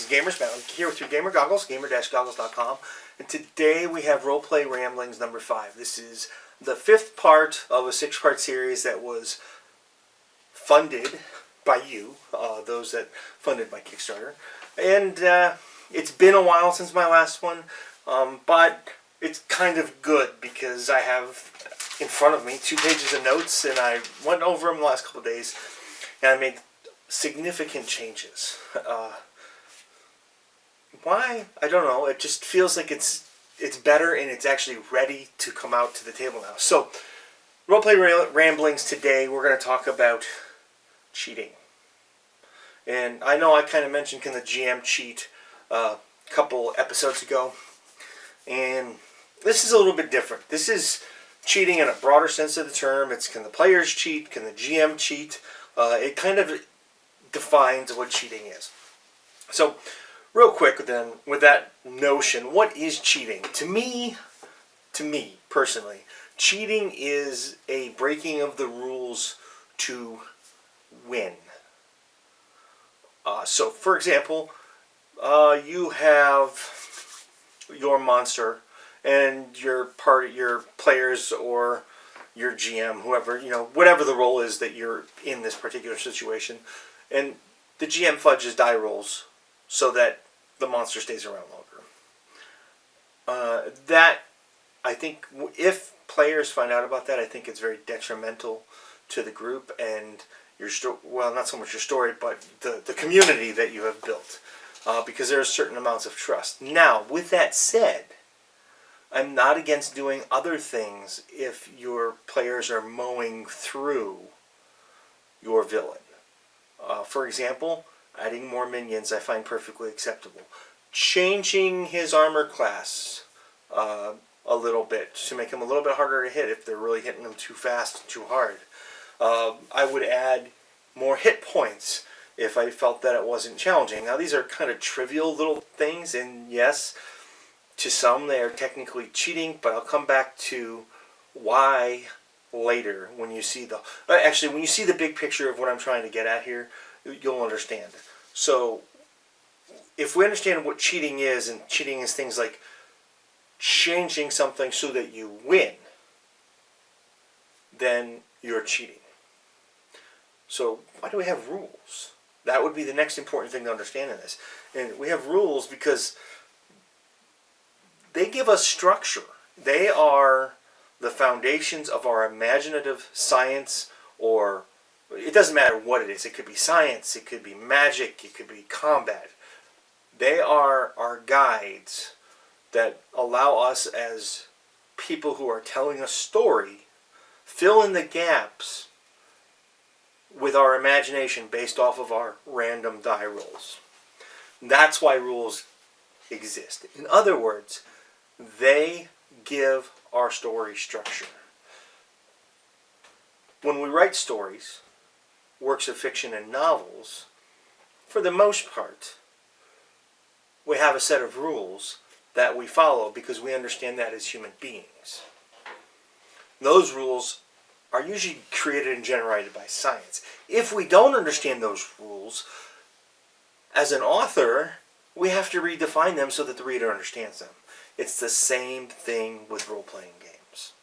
is Gamersbound. I'm here with your gamer goggles, gamer-goggles.com. And today we have Roleplay Ramblings number 5. This is the 5th part of a 6-part series that was funded by you, those that funded my Kickstarter. And it's been a while since my last one, but it's kind of good because I have in front of me 2 pages of notes, and I went over them the last couple of days, and I made significant changes. Why? I don't know. It just feels like it's better and it's actually ready to come out to the table now. So, Roleplay Ramblings today, we're going to talk about cheating. And I know I kind of mentioned can the GM cheat a couple episodes ago. And this is a little bit different. This is cheating in a broader sense of the term. It's can the players cheat? Can the GM cheat? It kind of defines what cheating is. So, real quick then, with that notion, what is cheating? To me personally, cheating is a breaking of the rules to win. So, for example, you have your monster and your players or your GM, whoever, whatever the role is that you're in this particular situation, and the GM fudges die rolls so that the monster stays around longer. That, I think, if players find out about that, I think it's very detrimental to the group and your well, not so much your story, but the community that you have built, because there are certain amounts of trust. Now, with that said, I'm not against doing other things if your players are mowing through your villain. For example, adding more minions I find perfectly acceptable. Changing his armor class a little bit to make him a little bit harder to hit if they're really hitting him too fast and too hard. I would add more hit points if I felt that it wasn't challenging. Now these are kind of trivial little things, and yes, to some they are technically cheating, but I'll come back to why later when you see when you see the big picture of what I'm trying to get at here, you'll understand. So, if we understand what cheating is, and cheating is things like changing something so that you win, then you're cheating. So, why do we have rules? That would be the next important thing to understand in this. And we have rules because they give us structure. They are the foundations of our imaginative science, or it doesn't matter what it is. It could be science, it could be magic, it could be combat. They are our guides that allow us as people who are telling a story, fill in the gaps with our imagination based off of our random die rolls. That's why rules exist. In other words, they give our story structure. When we write stories, works of fiction and novels, for the most part, we have a set of rules that we follow because we understand that as human beings. Those rules are usually created and generated by science. If we don't understand those rules, as an author, we have to redefine them so that the reader understands them. It's the same thing with role-playing games.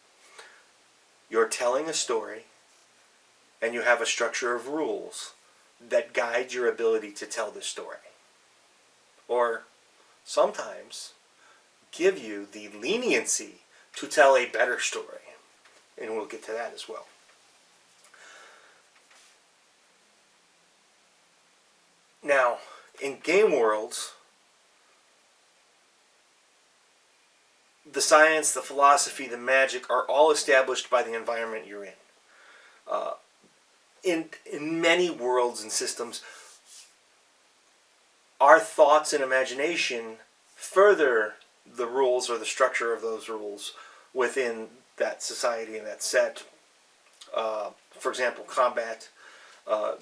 You're telling a story, and you have a structure of rules that guide your ability to tell the story. Or sometimes give you the leniency to tell a better story. And we'll get to that as well. Now, in game worlds, the science, the philosophy, the magic are all established by the environment you're in. In many worlds and systems, our thoughts and imagination further the rules or the structure of those rules within that society and that set. For example, combat.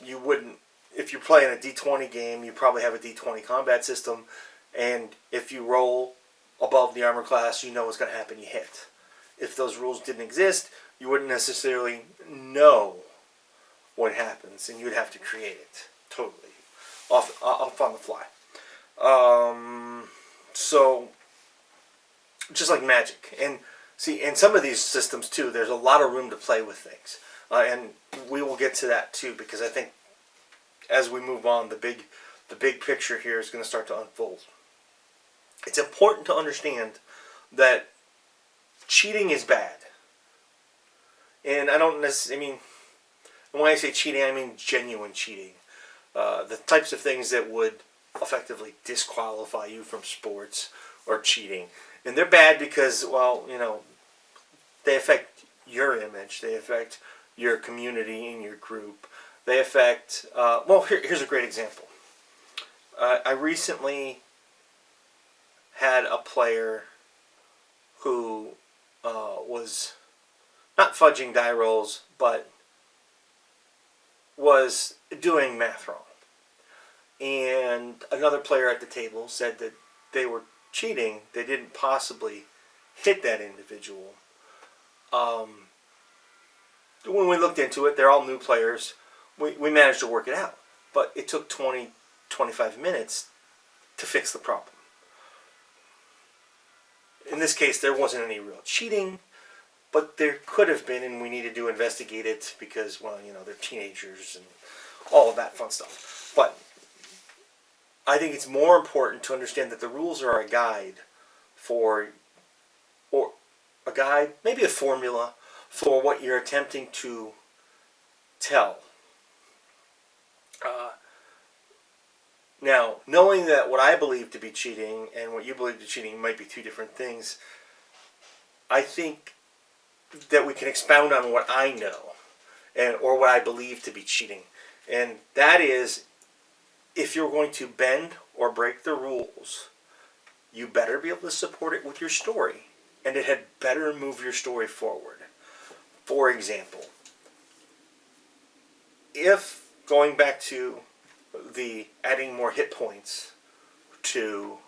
You wouldn't, if you're playing a D20 game, you probably have a D20 combat system, and if you roll above the armor class, you know what's going to happen, you hit. If those rules didn't exist, you wouldn't necessarily know what happens, and you'd have to create it totally off on the fly. So just like Magic, and see, in some of these systems too, there's a lot of room to play with things, and we will get to that too, because I think as we move on, the big picture here is going to start to unfold. It's important to understand that cheating is bad, and I don't necessarily. I mean, when I say cheating, I mean genuine cheating. The types of things that would effectively disqualify you from sports or cheating. And they're bad because, well, they affect your image. They affect your community and your group. They affect, here's a great example. I recently had a player who was not fudging die rolls, but was doing math wrong. And another player at the table said that they were cheating. They didn't possibly hit that individual. When we looked into it, they're all new players. We managed to work it out. But it took 25 minutes to fix the problem. In this case, there wasn't any real cheating, but there could have been, and we needed to investigate it because, they're teenagers and all of that fun stuff. But I think it's more important to understand that the rules are a guide maybe a formula for what you're attempting to tell. Now, knowing that what I believe to be cheating and what you believe to be cheating might be two different things, I think that we can expound on what I know or what I believe to be cheating. And that is, if you're going to bend or break the rules, you better be able to support it with your story, and it had better move your story forward. For example, if going back to the adding more hit points to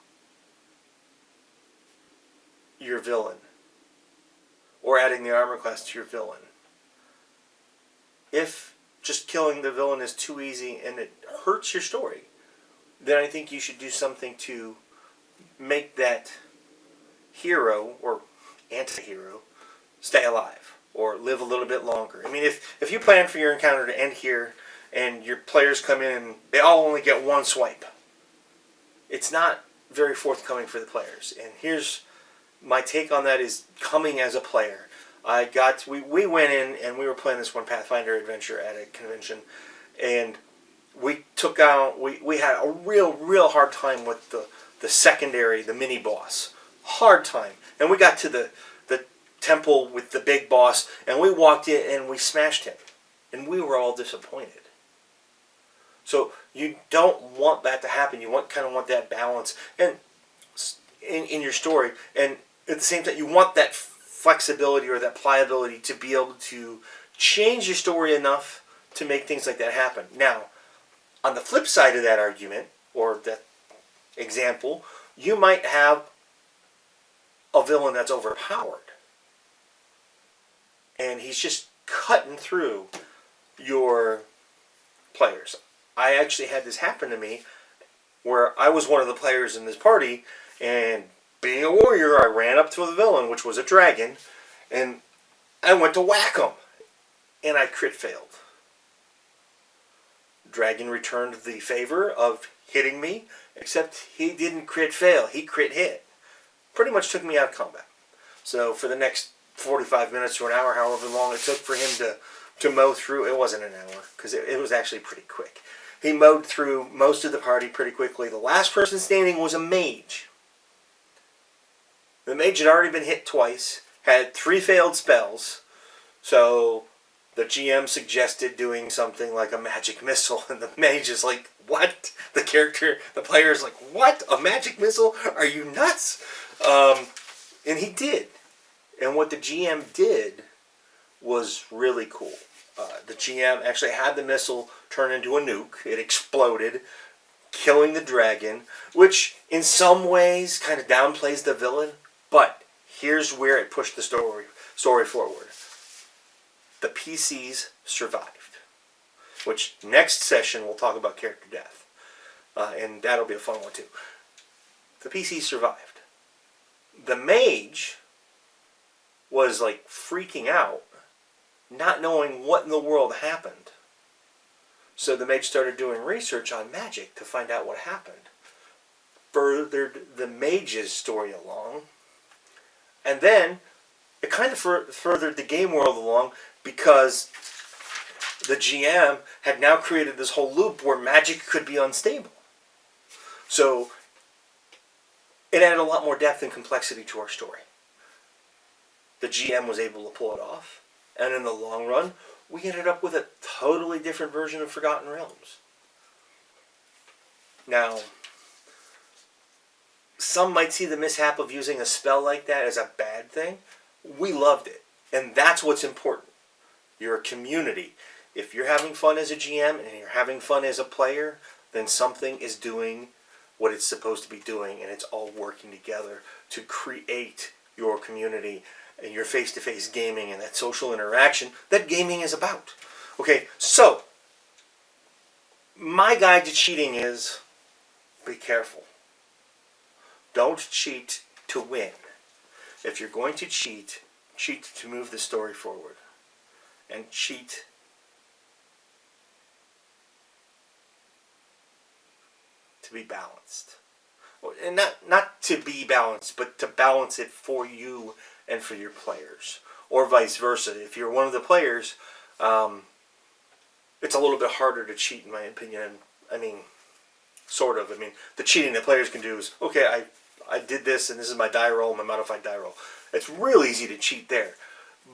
your villain, or adding the armor class to your villain, if just killing the villain is too easy and it hurts your story, then I think you should do something to make that hero or anti-hero stay alive or live a little bit longer. I mean, if you plan for your encounter to end here and your players come in and they all only get one swipe, it's not very forthcoming for the players. And here's my take on that is coming as a player. We went in and we were playing this one Pathfinder adventure at a convention, and we had a real hard time with the secondary, the mini boss. Hard time. And we got to the temple with the big boss, and we walked in and we smashed him. And we were all disappointed. So you don't want that to happen. You kind of want that balance and in your story. And at the same time, you want that flexibility or that pliability to be able to change your story enough to make things like that happen. Now, on the flip side of that argument, or that example, you might have a villain that's overpowered. And he's just cutting through your players. I actually had this happen to me where I was one of the players in this party, and being a warrior, I ran up to the villain, which was a dragon, and I went to whack him, and I crit failed. Dragon returned the favor of hitting me, except he didn't crit fail, he crit hit. Pretty much took me out of combat. So for the next 45 minutes or an hour, however long it took for him to mow through, it wasn't an hour, because it was actually pretty quick. He mowed through most of the party pretty quickly. The last person standing was a mage. The mage had already been hit twice, had 3 failed spells, so the GM suggested doing something like a magic missile, and the mage is like, what? The player is like, what? A magic missile? Are you nuts? And he did. And what the GM did was really cool. The GM actually had the missile turn into a nuke. It exploded, killing the dragon, which in some ways kind of downplays the villain, but here's where it pushed the story forward. The PCs survived, which next session we'll talk about character death, and that'll be a fun one too. The PC survived. The mage was like freaking out, not knowing what in the world happened. So the mage started doing research on magic to find out what happened. Furthered the mage's story along. And then it kind of furthered the game world along because the GM had now created this whole loop where magic could be unstable. So it added a lot more depth and complexity to our story. The GM was able to pull it off. And in the long run, we ended up with a totally different version of Forgotten Realms. Now, some might see the mishap of using a spell like that as a bad thing. We loved it. And that's what's important. You're a community. If you're having fun as a GM and you're having fun as a player, then something is doing what it's supposed to be doing, and it's all working together to create your community and your face-to-face gaming and that social interaction that gaming is about. Okay, so my guide to cheating is be careful. Don't cheat to win. If you're going to cheat, cheat to move the story forward. And cheat to be balanced. And not to be balanced, but to balance it for you and for your players. Or vice versa. If you're one of the players, it's a little bit harder to cheat, in my opinion. I mean, sort of. I mean, the cheating that players can do is, okay, I did this, and this is my die roll, my modified die roll. It's real easy to cheat there.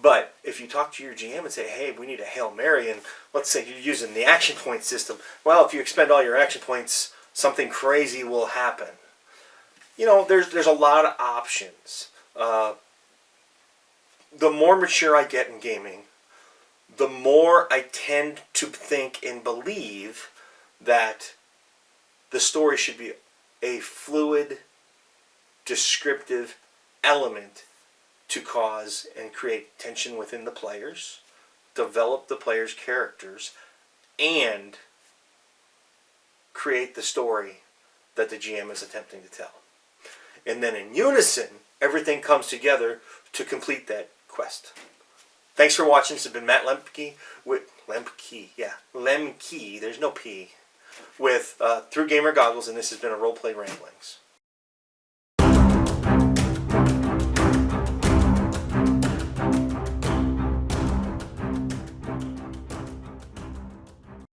But if you talk to your GM and say, hey, we need a Hail Mary, and let's say you're using the action point system, well, if you expend all your action points, something crazy will happen. You know, there's a lot of options. The more mature I get in gaming, the more I tend to think and believe that the story should be a fluid, descriptive element to cause and create tension within the players, develop the players' characters, and create the story that the GM is attempting to tell. And then in unison, everything comes together to complete that quest. Thanks for watching. This has been Matt Lemke with Lemke, there's no P, with Through Gamer Goggles, and this has been a Roleplay Ramblings.